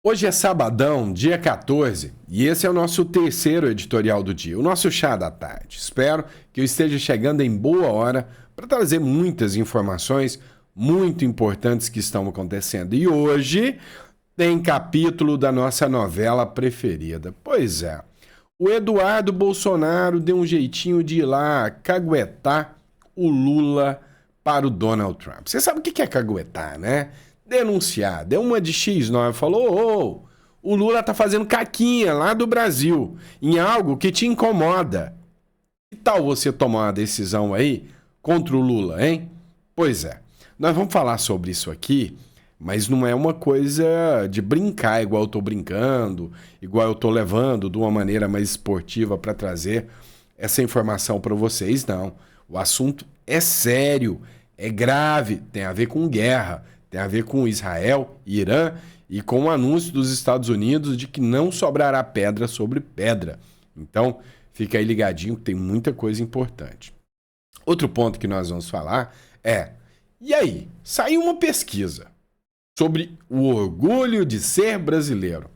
Hoje é sabadão, dia 14, e esse é o nosso terceiro editorial do dia, o nosso chá da tarde. Espero que eu esteja chegando em boa hora para trazer muitas informações muito importantes que estão acontecendo. E hoje tem capítulo da nossa novela preferida. Pois é, o Eduardo Bolsonaro deu um jeitinho de ir lá caguetar o Lula para o Donald Trump. Você sabe o que é caguetar, né? Denunciar. Deu uma de X9, falou: o Lula tá fazendo caquinha lá do Brasil em algo que te incomoda. Que tal você tomar uma decisão aí contra o Lula, hein? Pois é, nós vamos falar sobre isso aqui, mas não é uma coisa de brincar igual eu tô brincando, igual eu tô levando de uma maneira mais esportiva para trazer essa informação para vocês, não. O assunto é sério, é grave, tem a ver com guerra, tem a ver com Israel, Irã e com o anúncio dos Estados Unidos de que não sobrará pedra sobre pedra. Então, fica aí ligadinho que tem muita coisa importante. Outro ponto que nós vamos falar é, e aí, saiu uma pesquisa sobre o orgulho de ser brasileiro.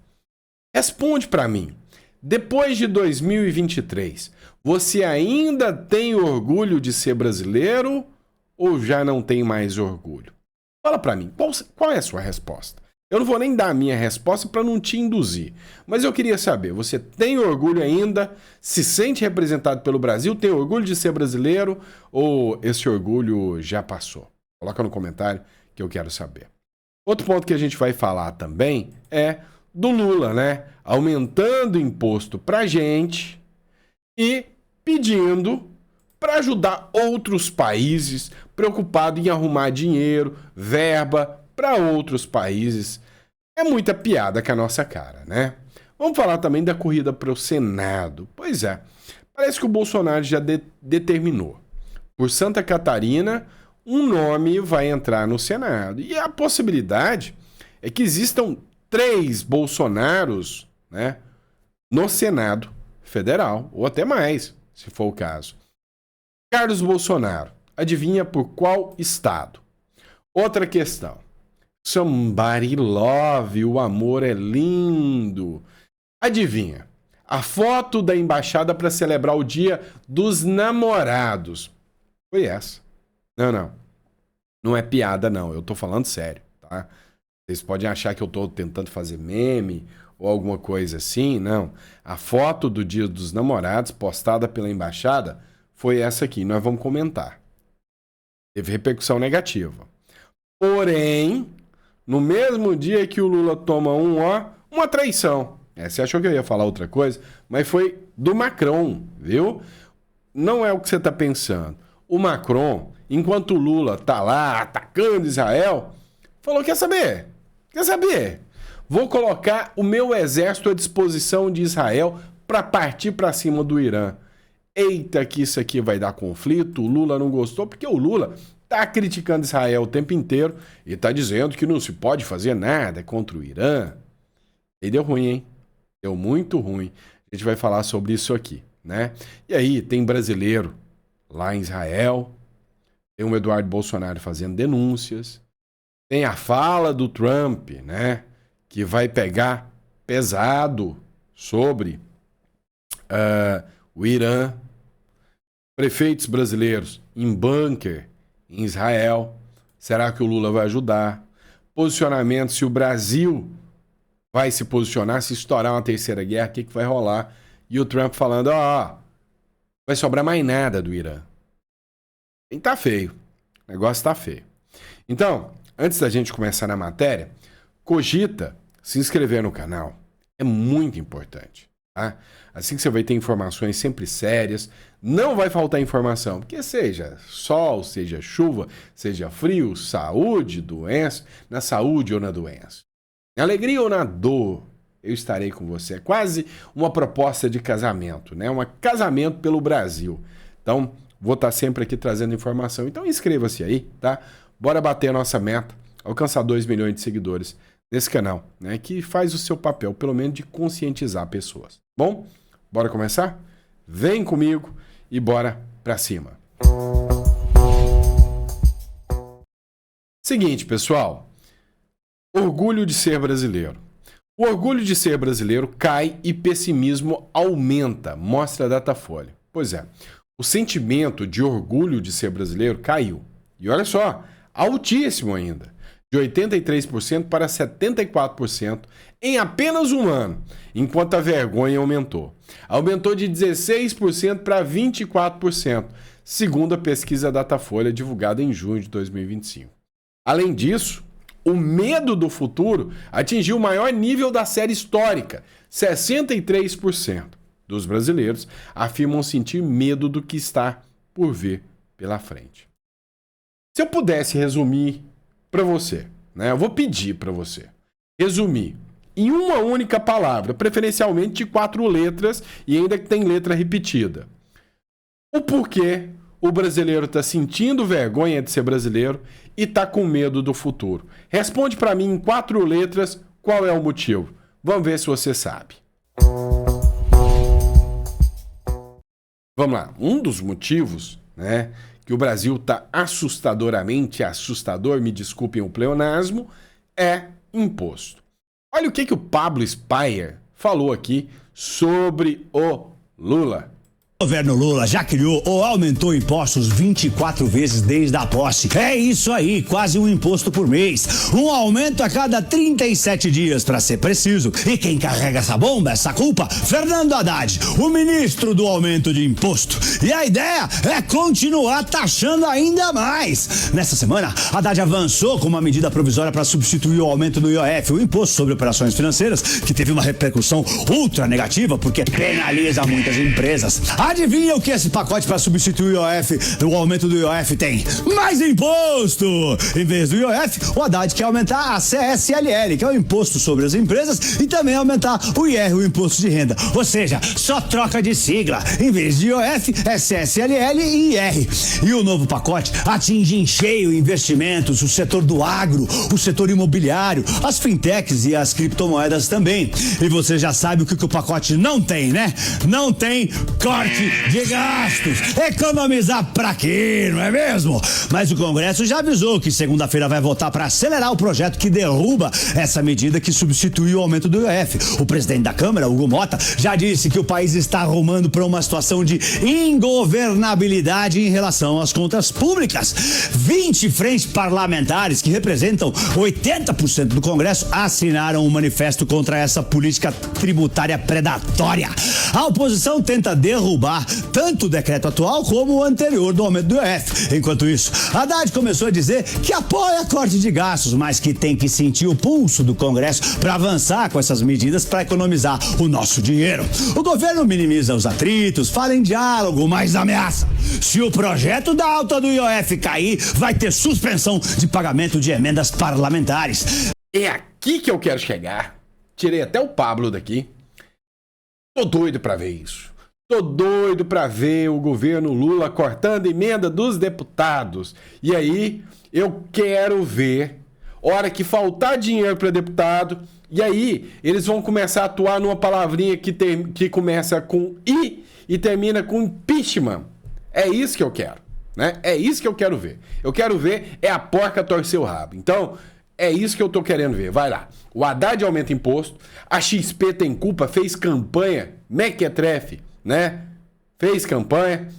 Responde para mim, depois de 2023, você ainda tem orgulho de ser brasileiro ou já não tem mais orgulho? Fala pra mim, qual é a sua resposta? Eu não vou nem dar a minha resposta para não te induzir, mas eu queria saber, você tem orgulho ainda? Se sente representado pelo Brasil? Tem orgulho de ser brasileiro ou esse orgulho já passou? Coloca no comentário que eu quero saber. Outro ponto que a gente vai falar também é do Lula, né? Aumentando o imposto pra gente e pedindo para ajudar outros países preocupados em arrumar dinheiro, verba para outros países. É muita piada com a nossa cara, né? Vamos falar também da corrida para o Senado. Pois é, parece que o Bolsonaro já determinou. Por Santa Catarina, um nome vai entrar no Senado. E a possibilidade é que existam 3 Bolsonaros, né, no Senado Federal, ou até mais, se for o caso. Carlos Bolsonaro, adivinha por qual estado? Outra questão. Somebody love, o amor é lindo. Adivinha? A foto da embaixada para celebrar o Dia dos Namorados. Foi essa. Não. Não é piada, não. Eu tô falando sério, tá? Vocês podem achar que eu tô tentando fazer meme ou alguma coisa assim. Não. A foto do Dia dos Namorados postada pela embaixada foi essa aqui, nós vamos comentar. Teve repercussão negativa. Porém, no mesmo dia que o Lula toma uma traição. Você achou que eu ia falar outra coisa? Mas foi do Macron, viu? Não é o que você está pensando. O Macron, enquanto o Lula tá lá atacando Israel, falou, quer saber? Vou colocar o meu exército à disposição de Israel para partir para cima do Irã. Eita, que isso aqui vai dar conflito, o Lula não gostou, porque o Lula tá criticando Israel o tempo inteiro e tá dizendo que não se pode fazer nada contra o Irã. E deu ruim, hein? Deu muito ruim. A gente vai falar sobre isso aqui, né? E aí, tem brasileiro lá em Israel, tem o Eduardo Bolsonaro fazendo denúncias, tem a fala do Trump, né? Que vai pegar pesado sobre o Irã. Prefeitos brasileiros em bunker em Israel. Será que o Lula vai ajudar? Posicionamento, se o Brasil vai se posicionar, se estourar uma terceira guerra, o que vai rolar? E o Trump falando, vai sobrar mais nada do Irã. E tá feio. O negócio tá feio. Então, antes da gente começar na matéria, cogita se inscrever no canal. É muito importante. Tá? Assim que você vai ter informações sempre sérias, não vai faltar informação, porque seja sol, seja chuva, seja frio, saúde, doença, na saúde ou na doença, na alegria ou na dor, eu estarei com você. É quase uma proposta de casamento, né? Um casamento pelo Brasil. Então, vou estar sempre aqui trazendo informação. Então, inscreva-se aí, tá? Bora bater a nossa meta, alcançar 2 milhões de seguidores nesse canal, né? Que faz o seu papel, pelo menos, de conscientizar pessoas. Bom, bora começar? Vem comigo e bora pra cima. Seguinte, pessoal. Orgulho de ser brasileiro. O orgulho de ser brasileiro cai e pessimismo aumenta, mostra a Datafolha. Pois é, o sentimento de orgulho de ser brasileiro caiu. E olha só, altíssimo ainda, de 83% para 74% em apenas um ano, enquanto a vergonha aumentou. Aumentou de 16% para 24%, segundo a pesquisa Datafolha divulgada em junho de 2025. Além disso, o medo do futuro atingiu o maior nível da série histórica. 63% dos brasileiros afirmam sentir medo do que está por vir pela frente. Se eu pudesse resumir para você, né? Eu vou pedir para você resumir em uma única palavra, preferencialmente de 4 letras e ainda que tem letra repetida. O porquê o brasileiro está sentindo vergonha de ser brasileiro e está com medo do futuro. Responde para mim em 4 letras qual é o motivo. Vamos ver se você sabe. Vamos lá. Um dos motivos, né, que o Brasil está assustador, me desculpem o pleonasmo, é imposto. Olha o que o Pablo Spyer falou aqui sobre o Lula. O governo Lula já criou ou aumentou impostos 24 vezes desde a posse. É isso aí, quase um imposto por mês. Um aumento a cada 37 dias, para ser preciso. E quem carrega essa bomba, essa culpa? Fernando Haddad, o ministro do aumento de imposto. E a ideia é continuar taxando ainda mais. Nessa semana, Haddad avançou com uma medida provisória para substituir o aumento do IOF, o Imposto sobre Operações Financeiras, que teve uma repercussão ultra negativa porque penaliza muitas empresas. Adivinha o que esse pacote para substituir o aumento do IOF tem? Mais imposto! Em vez do IOF, o Haddad quer aumentar a CSLL, que é o Imposto sobre as Empresas, e também aumentar o IR, o Imposto de Renda. Ou seja, só troca de sigla. Em vez de IOF, é CSLL e IR. E o novo pacote atinge em cheio investimentos, o setor do agro, o setor imobiliário, as fintechs e as criptomoedas também. E você já sabe o que o pacote não tem, né? Não tem corte de gastos. Economizar pra quê, não é mesmo? Mas o Congresso já avisou que segunda-feira vai votar para acelerar o projeto que derruba essa medida que substitui o aumento do IOF. O presidente da Câmara, Hugo Mota, já disse que o país está arrumando para uma situação de ingovernabilidade em relação às contas públicas. 20 frentes parlamentares, que representam 80% do Congresso, assinaram um manifesto contra essa política tributária predatória. A oposição tenta derrubar tanto o decreto atual como o anterior do aumento do IOF. Enquanto isso, Haddad começou a dizer que apoia a corte de gastos, mas que tem que sentir o pulso do Congresso para avançar com essas medidas para economizar o nosso dinheiro. O governo minimiza os atritos, fala em diálogo, mas ameaça. Se o projeto da alta do IOF cair, vai ter suspensão de pagamento de emendas parlamentares. É aqui que eu quero chegar. Tirei até o Pablo daqui. Tô doido para ver isso. Tô doido para ver o governo Lula cortando emenda dos deputados. E aí, eu quero ver, hora que faltar dinheiro para deputado, e aí eles vão começar a atuar numa palavrinha que começa com I e termina com impeachment. É isso que eu quero, né? É isso que eu quero ver. Eu quero ver é a porca torcer o rabo. Então, é isso que eu tô querendo ver. Vai lá. O Haddad aumenta imposto, a XP tem culpa, fez campanha, mequetrefe, né? Fez campanha.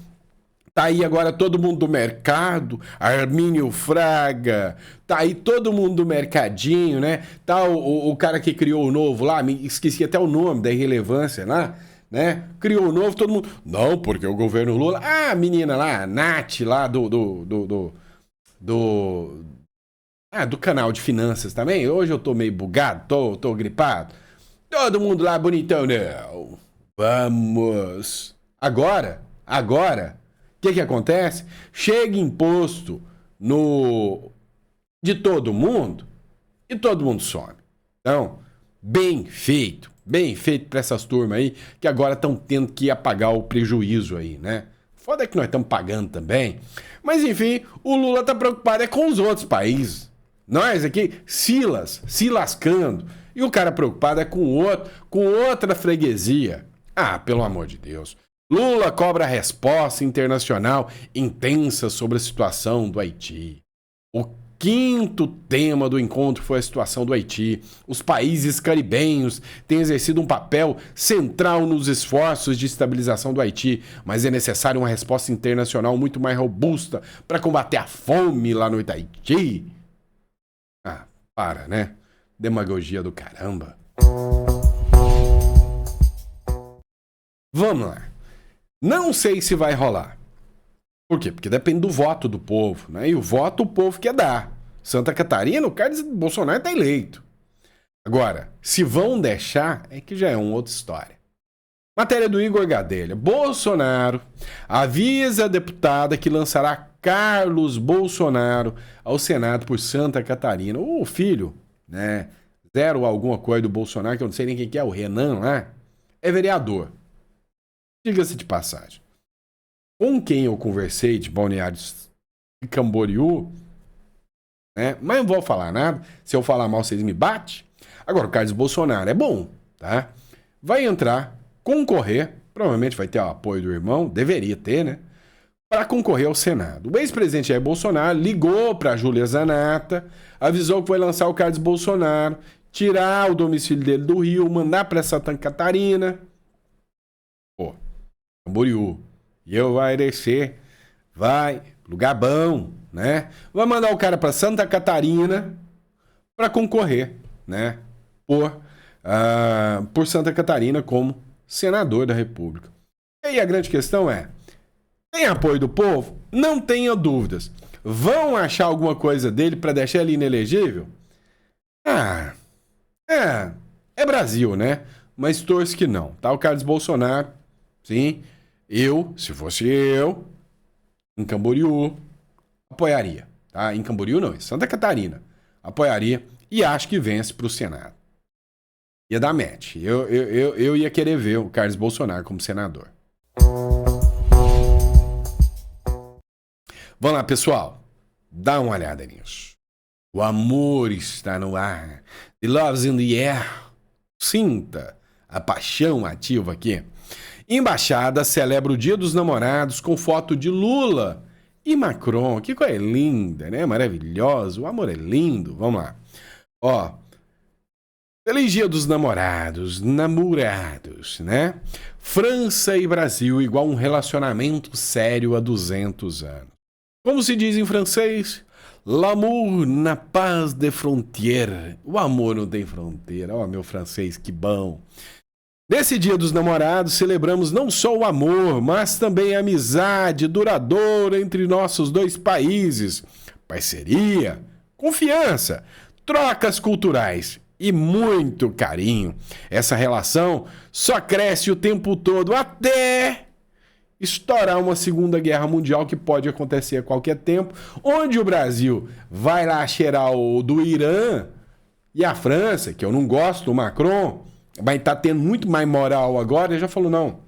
Tá aí agora todo mundo do mercado, Armínio Fraga, tá aí todo mundo do mercadinho, né? Tá o cara que criou o novo lá, me esqueci até o nome da irrelevância lá, né? Criou o novo, todo mundo... Não, porque o governo Lula... Ah, a menina lá, a Nath lá do canal de finanças também. Hoje eu tô meio bugado, tô gripado. Todo mundo lá bonitão, não. Vamos. Agora, o que acontece? Chega imposto de todo mundo e todo mundo some. Então, bem feito para essas turmas aí que agora estão tendo que apagar o prejuízo aí, né? Foda é que nós estamos pagando também. Mas enfim, o Lula tá preocupado com os outros países. Nós aqui, se lascando. E o cara preocupado é com outra freguesia. Ah, pelo amor de Deus. Lula cobra resposta internacional intensa sobre a situação do Haiti. O quinto tema do encontro foi a situação do Haiti. Os países caribenhos têm exercido um papel central nos esforços de estabilização do Haiti, mas é necessária uma resposta internacional muito mais robusta para combater a fome lá no Haiti. Ah, para, né? Demagogia do caramba. Vamos lá. Não sei se vai rolar. Por quê? Porque depende do voto do povo, né? E o voto o povo quer dar. Santa Catarina, o Carlos Bolsonaro está eleito. Agora, se vão deixar, é que já é uma outra história. Matéria do Igor Gadelha. Bolsonaro avisa a deputada que lançará Carlos Bolsonaro ao Senado por Santa Catarina. O filho, né? Zero alguma coisa do Bolsonaro, que eu não sei nem quem que é, o Renan, né? É vereador. Diga-se de passagem. Com quem eu conversei de Balneário de Camboriú, né? Mas não vou falar nada. Se eu falar mal, vocês me batem. Agora, o Carlos Bolsonaro é bom, tá? Vai entrar, concorrer, provavelmente vai ter o apoio do irmão, deveria ter, né? Para concorrer ao Senado. O ex-presidente Jair Bolsonaro ligou para a Júlia Zanata, avisou que vai lançar o Carlos Bolsonaro, tirar o domicílio dele do Rio, mandar para Santa Catarina. Pô, Camboriú. E eu vai descer, vai, lugar bom, né? Vai mandar o cara para Santa Catarina para concorrer, né? Por Santa Catarina como senador da República. E aí a grande questão é, tem apoio do povo? Não tenha dúvidas. Vão achar alguma coisa dele para deixar ele inelegível? É Brasil, né? Mas torço que não, tá? O Carlos Bolsonaro, sim... se fosse eu, em Camboriú, apoiaria. Tá? Em Camboriú não, em Santa Catarina. Apoiaria e acho que vence para o Senado. Ia dar match. Eu ia querer ver o Carlos Bolsonaro como senador. Vamos lá, pessoal. Dá uma olhada nisso. O amor está no ar. The love's in the air. Sinta a paixão ativa aqui. Embaixada celebra o Dia dos Namorados com foto de Lula e Macron. Que coisa linda, né? Maravilhosa. O amor é lindo. Vamos lá. Ó. Feliz Dia dos Namorados. Namorados, né? França e Brasil igual um relacionamento sério há 200 anos. Como se diz em francês? L'amour n'a pas de frontière. O amor não tem fronteira. Ó, meu francês, que bom. Nesse Dia dos Namorados, celebramos não só o amor, mas também a amizade duradoura entre nossos dois países, parceria, confiança, trocas culturais e muito carinho. Essa relação só cresce o tempo todo até estourar uma Segunda Guerra Mundial que pode acontecer a qualquer tempo, onde o Brasil vai lá cheirar o do Irã e a França, que eu não gosto, o Macron... Mas tá tendo muito mais moral agora, ele já falou, não,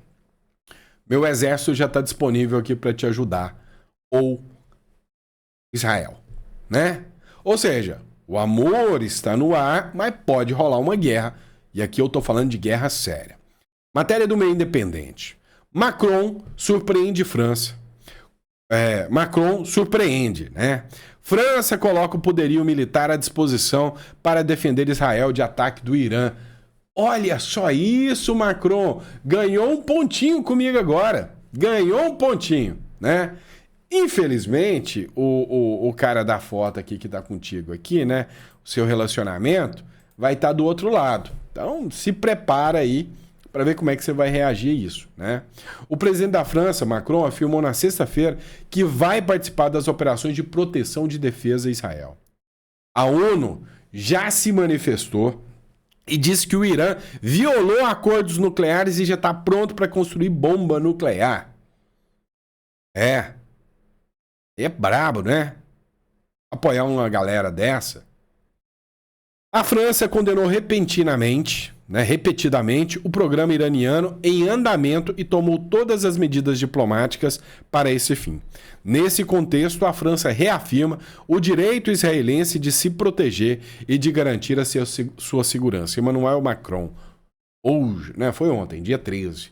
meu exército já está disponível aqui para te ajudar. Ou Israel, né? Ou seja, o amor está no ar, mas pode rolar uma guerra. E aqui eu tô falando de guerra séria. Matéria do Meio Independente. Macron surpreende França. Macron surpreende, né? França coloca o poderio militar à disposição para defender Israel de ataque do Irã. Olha só isso, Macron. Ganhou um pontinho comigo agora. Ganhou um pontinho, né? Infelizmente, o cara da foto aqui que tá contigo aqui, né? O seu relacionamento vai estar do outro lado. Então, se prepara aí para ver como é que você vai reagir a isso, né? O presidente da França, Macron, afirmou na sexta-feira que vai participar das operações de proteção de defesa a Israel. A ONU já se manifestou e disse que o Irã violou acordos nucleares e já está pronto para construir bomba nuclear. É brabo, né? Apoiar uma galera dessa. A França condenou repetidamente, o programa iraniano em andamento e tomou todas as medidas diplomáticas para esse fim. Nesse contexto, a França reafirma o direito israelense de se proteger e de garantir a sua segurança. Emmanuel Macron, hoje, né, foi ontem, dia 13.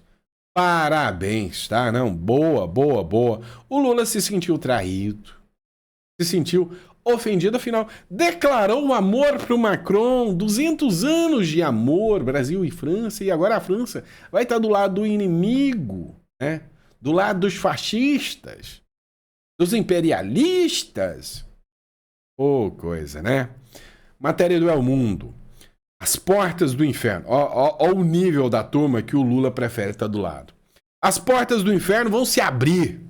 Parabéns, tá? Não, boa. O Lula se sentiu traído. Se sentiu... ofendido, afinal, declarou amor para o Macron, 200 anos de amor, Brasil e França, e agora a França vai estar do lado do inimigo, né? Do lado dos fascistas, dos imperialistas. Ô, coisa, né? Matéria do El Mundo. As portas do inferno. Ó o nível da turma que o Lula prefere estar do lado. As portas do inferno vão se abrir,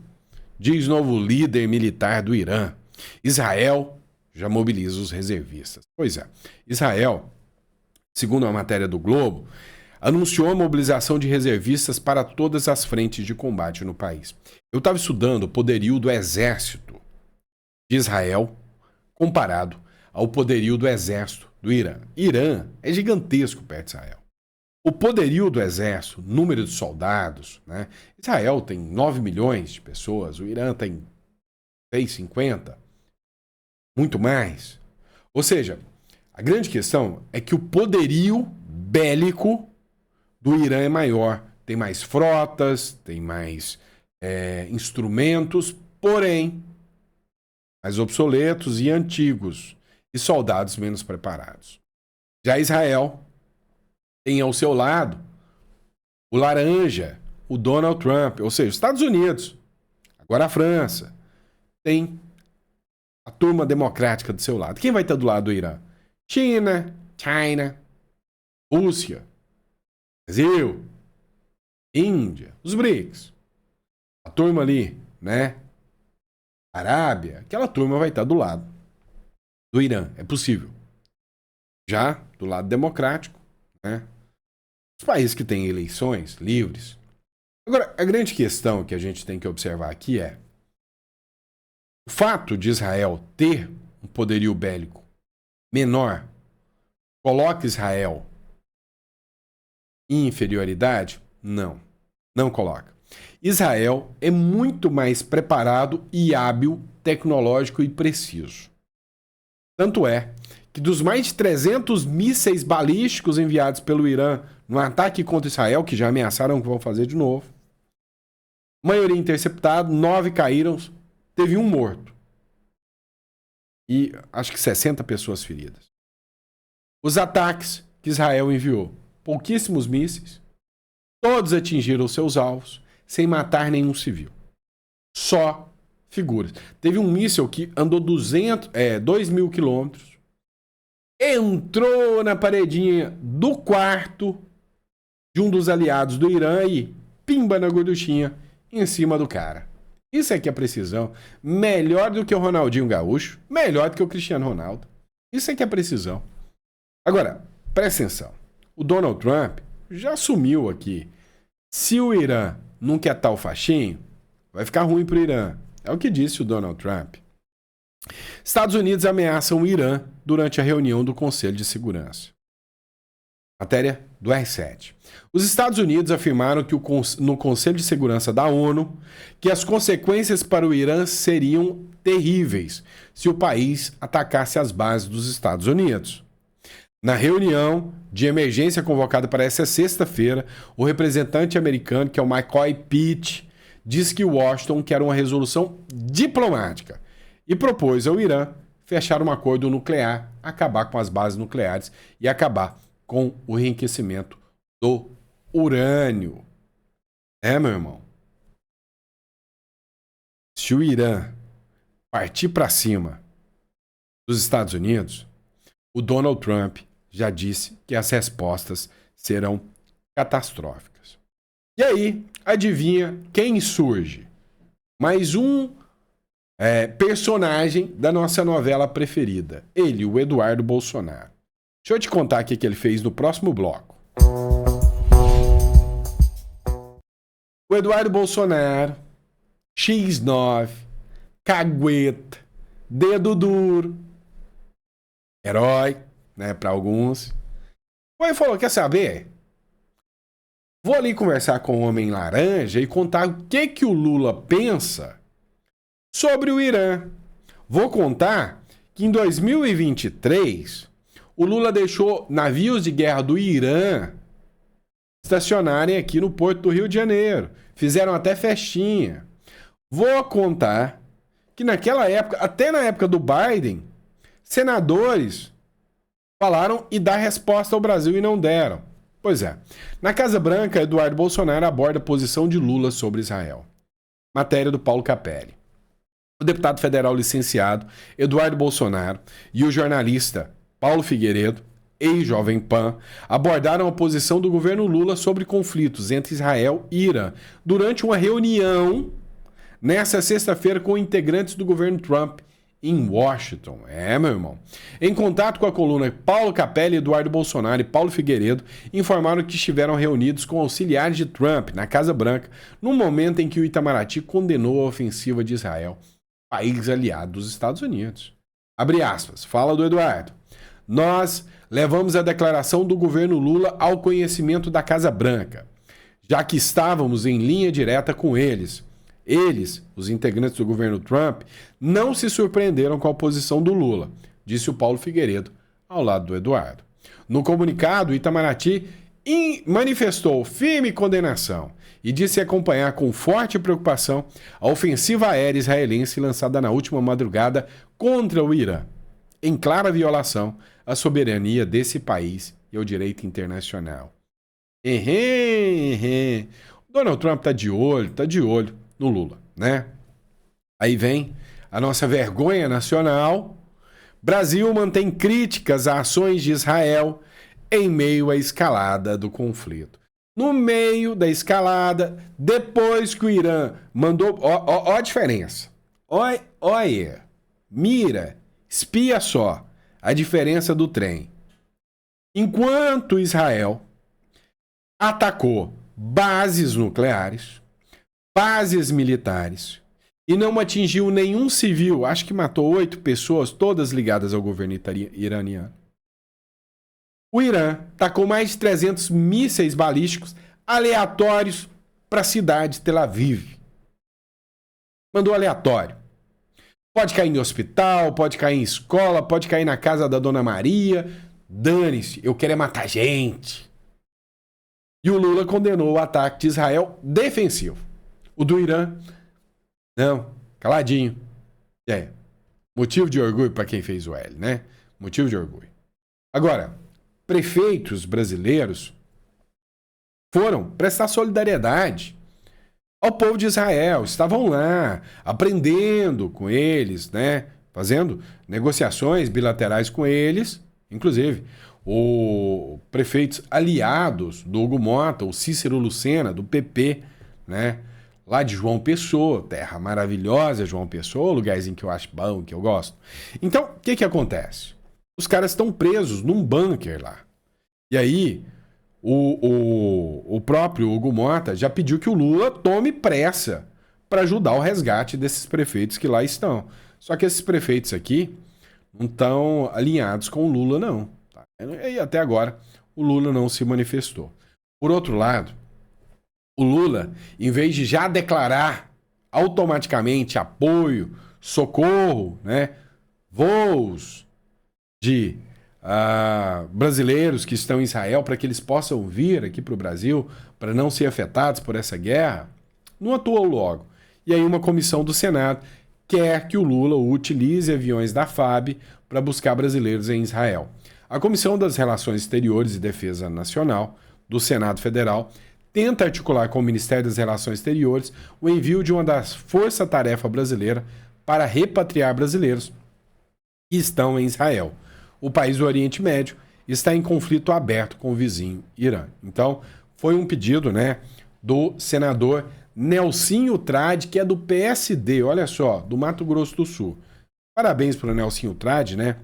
diz novo líder militar do Irã. Israel já mobiliza os reservistas. Pois é, Israel, segundo a matéria do Globo, anunciou a mobilização de reservistas para todas as frentes de combate no país. Eu estava estudando o poderio do exército de Israel comparado ao poderio do exército do Irã. Irã é gigantesco perto de Israel. O poderio do exército, número de soldados, né? Israel tem 9 milhões de pessoas, o Irã tem 50, muito mais. Ou seja, a grande questão é que o poderio bélico do Irã é maior. Tem mais frotas, tem mais instrumentos, porém, mais obsoletos e antigos, e soldados menos preparados. Já Israel tem ao seu lado o laranja, o Donald Trump, ou seja, os Estados Unidos, agora a França, tem a turma democrática do seu lado. Quem vai estar do lado do Irã? China, Rússia, Brasil, Índia, os BRICS. A turma ali, né? Arábia, aquela turma vai estar do lado do Irã. É possível. Já do lado democrático, né? Os países que têm eleições livres. Agora, a grande questão que a gente tem que observar aqui é o fato de Israel ter um poderio bélico menor coloca Israel em inferioridade? Não, não coloca. Israel é muito mais preparado e hábil, tecnológico e preciso. Tanto é que dos mais de 300 mísseis balísticos enviados pelo Irã no ataque contra Israel, que já ameaçaram que vão fazer de novo, maioria interceptada, 9 caíram, teve um morto. E acho que 60 pessoas feridas. Os ataques que Israel enviou, pouquíssimos mísseis, todos atingiram seus alvos, sem matar nenhum civil. Só figuras. Teve um míssil que andou 2.000 quilômetros, entrou na paredinha do quarto de um dos aliados do Irã e pimba na gorduchinha em cima do cara. Isso aqui é precisão. Melhor do que o Ronaldinho Gaúcho, melhor do que o Cristiano Ronaldo. Isso aqui é precisão. Agora, presta atenção. O Donald Trump já assumiu aqui. Se o Irã não quer tal faixinho, vai ficar ruim para o Irã. É o que disse o Donald Trump. Estados Unidos ameaçam o Irã durante a reunião do Conselho de Segurança. Matéria do R7. Os Estados Unidos afirmaram que no Conselho de Segurança da ONU que as consequências para o Irã seriam terríveis se o país atacasse as bases dos Estados Unidos. Na reunião de emergência convocada para essa sexta-feira, o representante americano, que é o McCoy Pitt, disse que Washington quer uma resolução diplomática e propôs ao Irã fechar um acordo nuclear, acabar com as bases nucleares e acabar com o enriquecimento do urânio. Meu irmão. Se o Irã partir para cima dos Estados Unidos, o Donald Trump já disse que as respostas serão catastróficas. E aí, adivinha quem surge? Mais um personagem da nossa novela preferida. Ele, o Eduardo Bolsonaro. Deixa eu te contar o que ele fez no próximo bloco. O Eduardo Bolsonaro, X9, cagueta, dedo duro, herói, né, para alguns. Ele falou, quer saber? Vou ali conversar com o Homem Laranja e contar o que o Lula pensa sobre o Irã. Vou contar que em 2023 o Lula deixou navios de guerra do Irã estacionarem aqui no porto do Rio de Janeiro. Fizeram até festinha. Vou contar que naquela época, até na época do Biden, senadores falaram e dar resposta ao Brasil e não deram. Pois é. Na Casa Branca, Eduardo Bolsonaro aborda a posição de Lula sobre Israel. Matéria do Paulo Capelli. O deputado federal licenciado Eduardo Bolsonaro e o jornalista Paulo Figueiredo, ex-Jovem Pan, abordaram a posição do governo Lula sobre conflitos entre Israel e Irã durante uma reunião nesta sexta-feira com integrantes do governo Trump em Washington. Meu irmão. Em contato com a coluna, Paulo Capelli, Eduardo Bolsonaro e Paulo Figueiredo informaram que estiveram reunidos com auxiliares de Trump na Casa Branca no momento em que o Itamaraty condenou a ofensiva de Israel, país aliado dos Estados Unidos. Abre aspas, fala do Eduardo. Nós levamos a declaração do governo Lula ao conhecimento da Casa Branca, já que estávamos em linha direta com eles. Eles, os integrantes do governo Trump, não se surpreenderam com a posição do Lula, disse o Paulo Figueiredo, ao lado do Eduardo. No comunicado, Itamaraty manifestou firme condenação e disse acompanhar com forte preocupação a ofensiva aérea israelense lançada na última madrugada contra o Irã, em clara violação à soberania desse país e ao direito internacional. Donald Trump tá de olho no Lula, né? Aí vem a nossa vergonha nacional. Brasil mantém críticas a ações de Israel em meio à escalada do conflito. No meio da escalada, depois que o Irã mandou... Ó a diferença. Olha, mira, espia só a diferença do trem. Enquanto Israel atacou bases nucleares, bases militares, e não atingiu nenhum civil, acho que matou 8 pessoas, todas ligadas ao governo iraniano. O Irã tacou mais de 300 mísseis balísticos aleatórios para a cidade de Tel Aviv. Mandou aleatório. Pode cair em hospital, pode cair em escola, pode cair na casa da Dona Maria. Dane-se, eu quero é matar gente. E o Lula condenou o ataque de Israel defensivo. O do Irã, não, caladinho. Motivo de orgulho para quem fez o L, né? Motivo de orgulho. Agora, prefeitos brasileiros foram prestar solidariedade ao povo de Israel. Estavam lá, aprendendo com eles, né? Fazendo negociações bilaterais com eles. Inclusive, os prefeitos aliados do Hugo Mota, o Cícero Lucena, do PP, né? Lá de João Pessoa, terra maravilhosa, João Pessoa, lugarzinho que eu acho bom, que eu gosto. Então, o que acontece? Os caras estão presos num bunker lá. E aí, o próprio Hugo Mota já pediu que o Lula tome pressa para ajudar o resgate desses prefeitos que lá estão. Só que esses prefeitos aqui não estão alinhados com o Lula, não. Tá? E até agora, o Lula não se manifestou. Por outro lado, o Lula, em vez de já declarar automaticamente apoio, socorro, né, voos de brasileiros que estão em Israel para que eles possam vir aqui para o Brasil, para não ser afetados por essa guerra, não atuou logo. E aí uma comissão do Senado quer que o Lula utilize aviões da FAB para buscar brasileiros em Israel. A Comissão das Relações Exteriores e Defesa Nacional do Senado Federal tenta articular com o Ministério das Relações Exteriores o envio de uma das forças-tarefa brasileira para repatriar brasileiros que estão em Israel. O país do Oriente Médio está em conflito aberto com o vizinho Irã. Então, foi um pedido, né, do senador Nelsinho Trade, que é do PSD, olha só, do Mato Grosso do Sul. Parabéns para o Nelsinho Trade, né?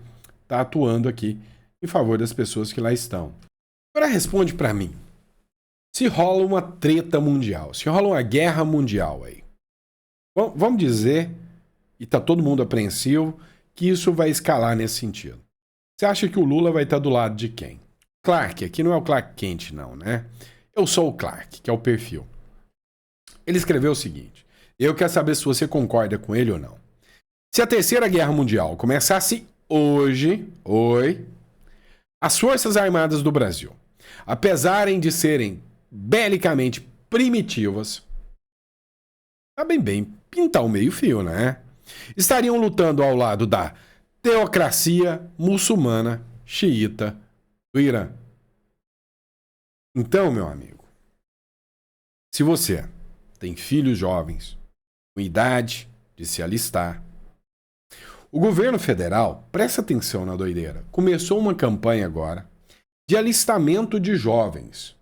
Tá atuando aqui em favor das pessoas que lá estão. Agora responde para mim. Se rola uma treta mundial, se rola uma guerra mundial aí, vamos dizer, e tá todo mundo apreensivo, que isso vai escalar nesse sentido. Você acha que o Lula vai estar do lado de quem? Clark, aqui não é o Clark Kent não, né? Eu sou o Clark, que é o perfil. Ele escreveu o seguinte, eu quero saber se você concorda com ele ou não. Se a Terceira Guerra Mundial começasse hoje, as Forças Armadas do Brasil, apesar de serem belicamente primitivas, sabem bem pintar o meio-fio, né? estariam lutando ao lado da teocracia muçulmana xiita do Irã. Então, meu amigo, se você tem filhos jovens com idade de se alistar, o governo federal, presta atenção na doideira, começou uma campanha agora de alistamento de jovens.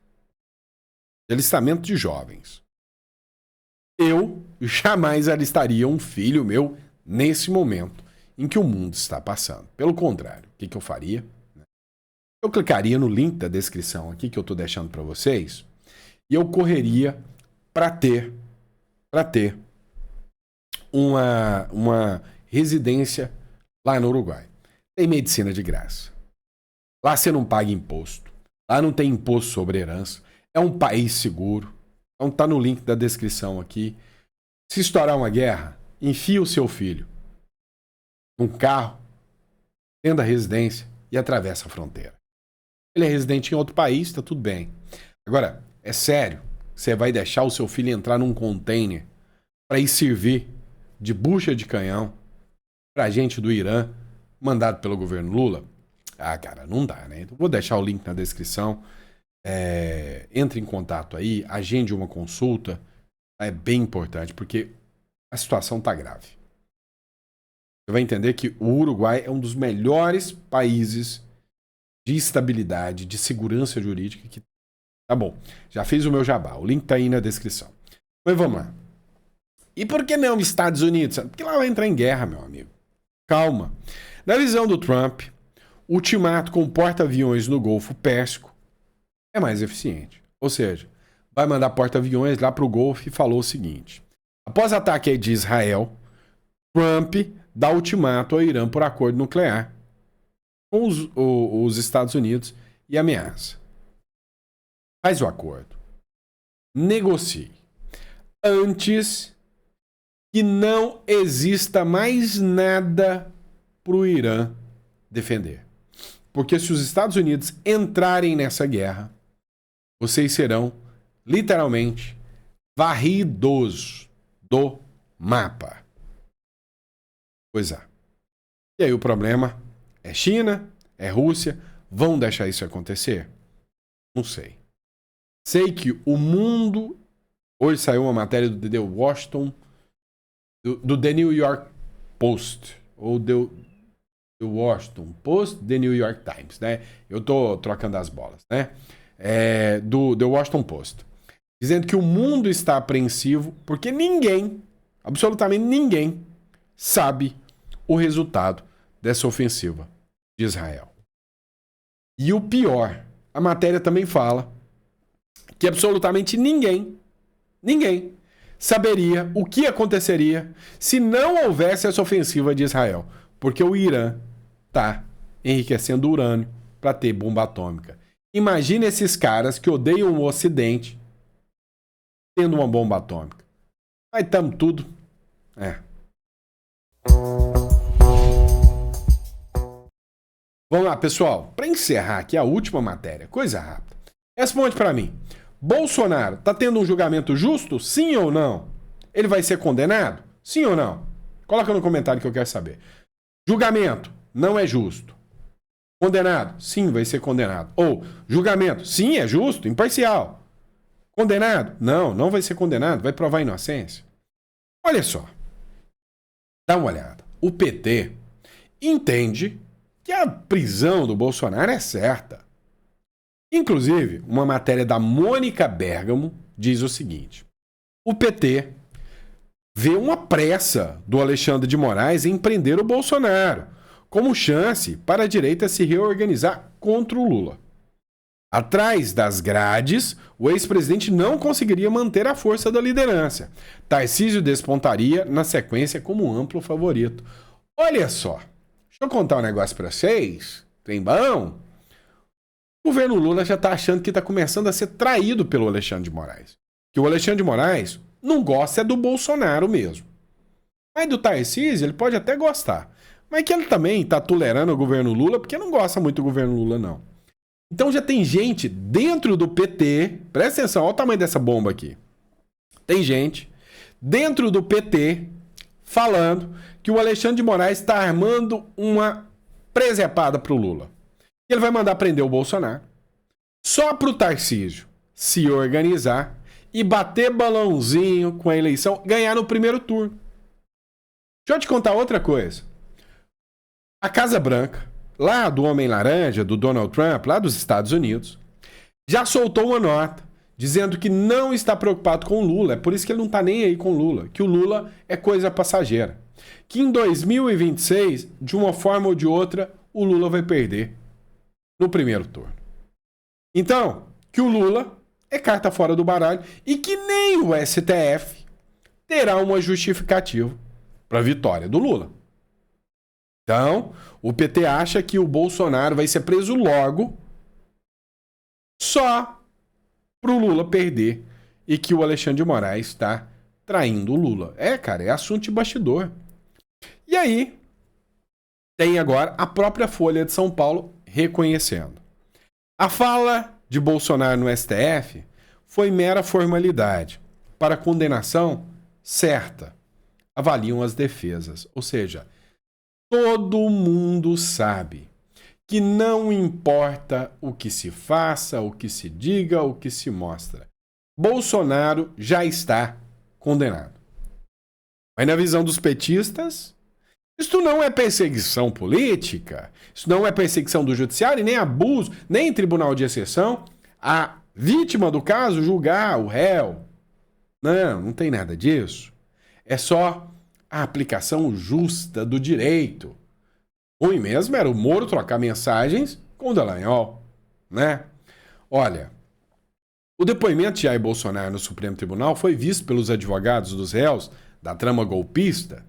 Eu jamais alistaria um filho meu nesse momento em que o mundo está passando. Pelo contrário, o que eu faria? Eu clicaria no link da descrição aqui que eu estou deixando para vocês e eu correria para ter uma residência lá no Uruguai. Tem medicina de graça. Lá você não paga imposto. Lá não tem imposto sobre herança. É um país seguro. Então tá no link da descrição aqui. Se estourar uma guerra, enfia o seu filho num carro, dentro da residência e atravessa a fronteira. Ele é residente em outro país, tá tudo bem. Agora, é sério, você vai deixar o seu filho entrar num container para ir servir de bucha de canhão pra gente do Irã, mandado pelo governo Lula? Ah, cara, não dá, né? Então, vou deixar o link na descrição. Entre em contato aí, agende uma consulta. É bem importante, porque a situação tá grave. Você vai entender que o Uruguai é um dos melhores países de estabilidade, de segurança jurídica que... Tá bom, já fiz o meu jabá. O link tá aí na descrição. Mas vamos lá. E por que não Estados Unidos? Porque lá vai entrar em guerra, meu amigo. Calma. Na visão do Trump, o ultimato com porta-aviões no Golfo Pérsico é mais eficiente. Ou seja, vai mandar porta-aviões lá para o Golfo e falou o seguinte. Após ataque de Israel, Trump dá ultimato ao Irã por acordo nuclear com os Estados Unidos e ameaça. Faz o acordo. Negocie. Antes que não exista mais nada para o Irã defender. Porque se os Estados Unidos entrarem nessa guerra, vocês serão, literalmente, varridos do mapa. Pois é. E aí o problema é China, é Rússia. Vão deixar isso acontecer? Não sei. Sei que o mundo... Hoje saiu uma matéria do The Washington, do The New York Post, ou The Washington Post, The New York Times, né? Eu tô trocando as bolas, né? Do The Washington Post, dizendo que o mundo está apreensivo porque ninguém, absolutamente ninguém, sabe o resultado dessa ofensiva de Israel. E o pior, a matéria também fala que absolutamente ninguém saberia o que aconteceria se não houvesse essa ofensiva de Israel. Porque o Irã está enriquecendo urânio para ter bomba atômica. Imagina esses caras que odeiam o Ocidente tendo uma bomba atômica. Aí estamos tudo... Vamos lá, pessoal. Para encerrar aqui a última matéria, coisa rápida. Responde para mim. Bolsonaro está tendo um julgamento justo? Sim ou não? Ele vai ser condenado? Sim ou não? Coloca no comentário que eu quero saber. Julgamento não é justo. Condenado? Sim, vai ser condenado. Ou julgamento? Sim, é justo, imparcial. Condenado? Não, não vai ser condenado, vai provar inocência. Olha só. Dá uma olhada. O PT entende que a prisão do Bolsonaro é certa. Inclusive, uma matéria da Mônica Bergamo diz o seguinte. O PT vê uma pressa do Alexandre de Moraes em prender o Bolsonaro, como chance para a direita se reorganizar contra o Lula. Atrás das grades, o ex-presidente não conseguiria manter a força da liderança. Tarcísio despontaria na sequência como amplo favorito. Olha só, deixa eu contar um negócio para vocês. Tem bom? O governo Lula já está achando que está começando a ser traído pelo Alexandre de Moraes. Que o Alexandre de Moraes não gosta do Bolsonaro mesmo. Mas do Tarcísio ele pode até gostar. Mas que ele também está tolerando o governo Lula porque não gosta muito do governo Lula, não. Então já tem gente dentro do PT... Presta atenção, olha o tamanho dessa bomba aqui. Tem gente dentro do PT falando que o Alexandre de Moraes está armando uma presepada pro Lula. Ele vai mandar prender o Bolsonaro. Só pro Tarcísio se organizar e bater balãozinho com a eleição, ganhar no primeiro turno. Deixa eu te contar outra coisa. A Casa Branca, lá do Homem Laranja, do Donald Trump, lá dos Estados Unidos, já soltou uma nota dizendo que não está preocupado com o Lula. É por isso que ele não está nem aí com o Lula. Que o Lula é coisa passageira. Que em 2026, de uma forma ou de outra, o Lula vai perder no primeiro turno. Então, que o Lula é carta fora do baralho e que nem o STF terá uma justificativa para a vitória do Lula. Então, o PT acha que o Bolsonaro vai ser preso logo só para o Lula perder e que o Alexandre de Moraes está traindo o Lula. Cara, é assunto de bastidor. E aí, tem agora a própria Folha de São Paulo reconhecendo. A fala de Bolsonaro no STF foi mera formalidade para condenação certa. Avaliam as defesas. Ou seja, todo mundo sabe que não importa o que se faça, o que se diga, o que se mostra. Bolsonaro já está condenado. Mas na visão dos petistas, isso não é perseguição política, isso não é perseguição do judiciário, nem abuso, nem tribunal de exceção. A vítima do caso julgar o réu. Não tem nada disso. É só a aplicação justa do direito. Ruim mesmo era o Moro trocar mensagens com o Dallagnol, né? Olha, o depoimento de Jair Bolsonaro no Supremo Tribunal foi visto pelos advogados dos réus da trama golpista,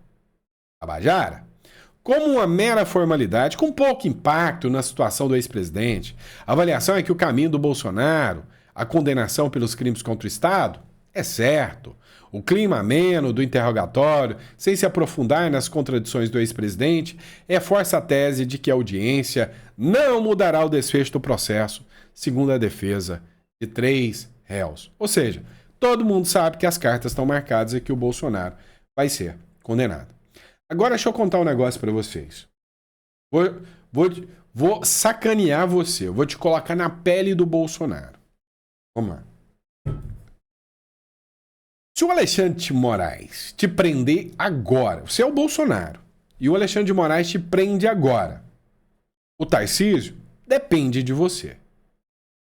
Tabajara, como uma mera formalidade com pouco impacto na situação do ex-presidente. A avaliação é que o caminho do Bolsonaro, a condenação pelos crimes contra o Estado, é certo. O clima ameno do interrogatório, sem se aprofundar nas contradições do ex-presidente, reforça a tese de que a audiência não mudará o desfecho do processo, segundo a defesa de 3 réus. Ou seja, todo mundo sabe que as cartas estão marcadas e que o Bolsonaro vai ser condenado. Agora deixa eu contar um negócio para vocês. Vou sacanear você, eu vou te colocar na pele do Bolsonaro. Vamos lá. Se o Alexandre de Moraes te prender agora, você é o Bolsonaro, e o Alexandre de Moraes te prende agora, o Tarcísio depende de você.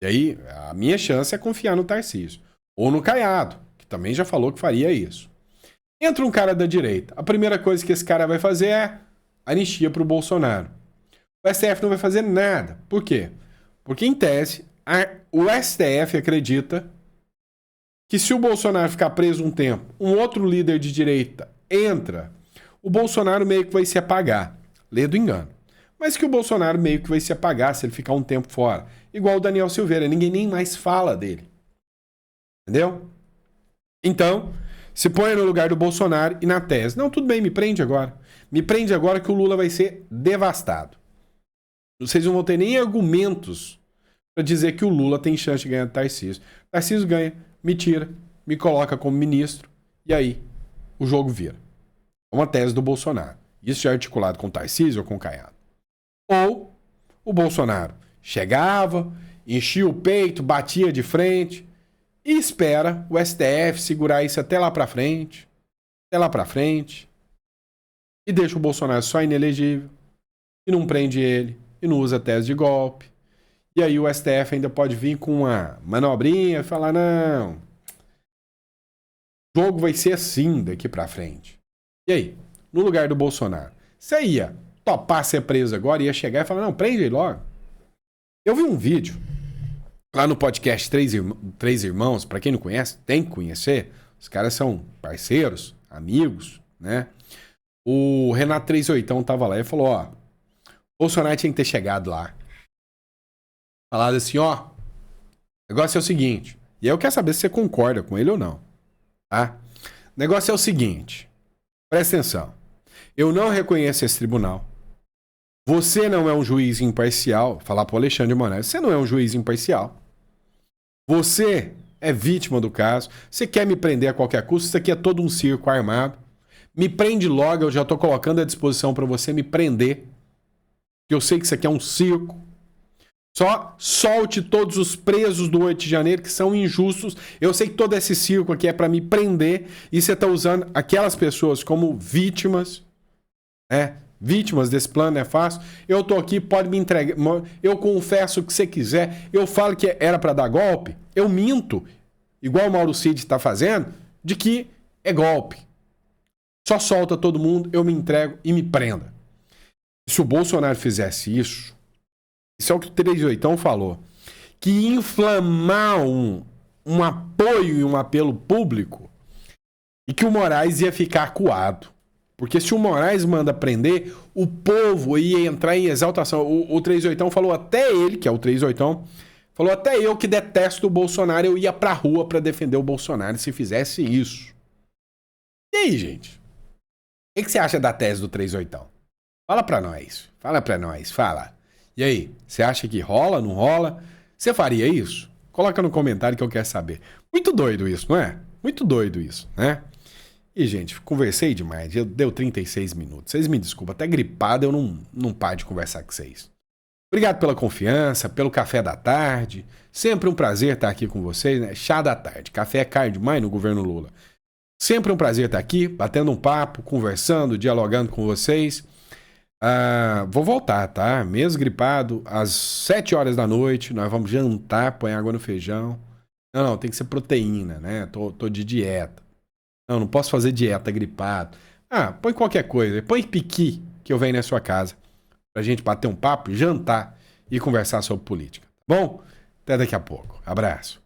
E aí, a minha chance é confiar no Tarcísio. Ou no Caiado, que também já falou que faria isso. Entra um cara da direita. A primeira coisa que esse cara vai fazer é anistia para o Bolsonaro. O STF não vai fazer nada. Por quê? Porque, em tese, o STF acredita que se o Bolsonaro ficar preso um tempo, um outro líder de direita entra, o Bolsonaro meio que vai se apagar. Lê do engano. Mas que o Bolsonaro meio que vai se apagar se ele ficar um tempo fora. Igual o Daniel Silveira, ninguém nem mais fala dele. Entendeu? Então, se põe no lugar do Bolsonaro e na tese, não, tudo bem, me prende agora. Me prende agora que o Lula vai ser devastado. Vocês não vão ter nem argumentos para dizer que o Lula tem chance de ganhar do Tarcísio. Tarcísio ganha, me tira, me coloca como ministro e aí o jogo vira. É uma tese do Bolsonaro. Isso já é articulado com o Tarcísio ou com o Caiado. Ou o Bolsonaro chegava, enchia o peito, batia de frente e espera o STF segurar isso até lá pra frente, e deixa o Bolsonaro só inelegível, e não prende ele, e não usa tese de golpe. E aí o STF ainda pode vir com uma manobrinha e falar, não, o jogo vai ser assim daqui pra frente. E aí, no lugar do Bolsonaro, você ia topar ser preso agora, ia chegar e falar, não, prende ele logo. Eu vi um vídeo lá no podcast Três Irmãos, pra quem não conhece, tem que conhecer, os caras são parceiros, amigos, né? O Renato 38 tava lá e falou, ó, Bolsonaro tinha que ter chegado lá. Falado assim, ó, o negócio é o seguinte, e eu quero saber se você concorda com ele ou não, tá? O negócio é o seguinte, presta atenção, eu não reconheço esse tribunal, você não é um juiz imparcial, falar pro Alexandre de Moraes, você não é um juiz imparcial, você é vítima do caso, você quer me prender a qualquer custo, isso aqui é todo um circo armado, Me prende logo, eu já tô colocando à disposição para você me prender. Eu sei que isso aqui é um circo. Só solte todos os presos do 8 de janeiro que são injustos. Eu sei que todo esse circo aqui é para me prender e você tá usando aquelas pessoas como vítimas, vítimas desse plano nefasto. Eu tô aqui, pode me entregar. Eu confesso o que você quiser. Eu falo que era para dar golpe. Eu minto, igual o Mauro Cid está fazendo, de que é golpe. Só solta todo mundo, eu me entrego e me prenda. Se o Bolsonaro fizesse isso é o que o 38 falou, que ia inflamar um apoio e um apelo público e que o Moraes ia ficar acuado. Porque se o Moraes manda prender, o povo ia entrar em exaltação. O 38 falou até ele, que é o 38, falou até eu que detesto o Bolsonaro, eu ia pra rua pra defender o Bolsonaro se fizesse isso. E aí, gente? O que você acha da tese do 38? Fala pra nós. Fala. E aí, você acha que rola, não rola? Você faria isso? Coloca no comentário que eu quero saber. Muito doido isso, não é? Muito doido isso, né? E, gente, conversei demais. Deu 36 minutos. Vocês me desculpem, até gripado eu não paro de conversar com vocês. Obrigado pela confiança, pelo café da tarde. Sempre um prazer estar aqui com vocês, né? Chá da tarde. Café é caro demais no governo Lula. Sempre um prazer estar aqui, batendo um papo, conversando, dialogando com vocês. Vou voltar, tá? Mesmo gripado, às 7 horas da noite, nós vamos jantar, põe água no feijão. Não, tem que ser proteína, né? Tô de dieta. Não posso fazer dieta gripado. Põe qualquer coisa, põe piqui que eu venho na sua casa pra gente bater um papo, jantar e conversar sobre política. Tá bom? Até daqui a pouco. Abraço.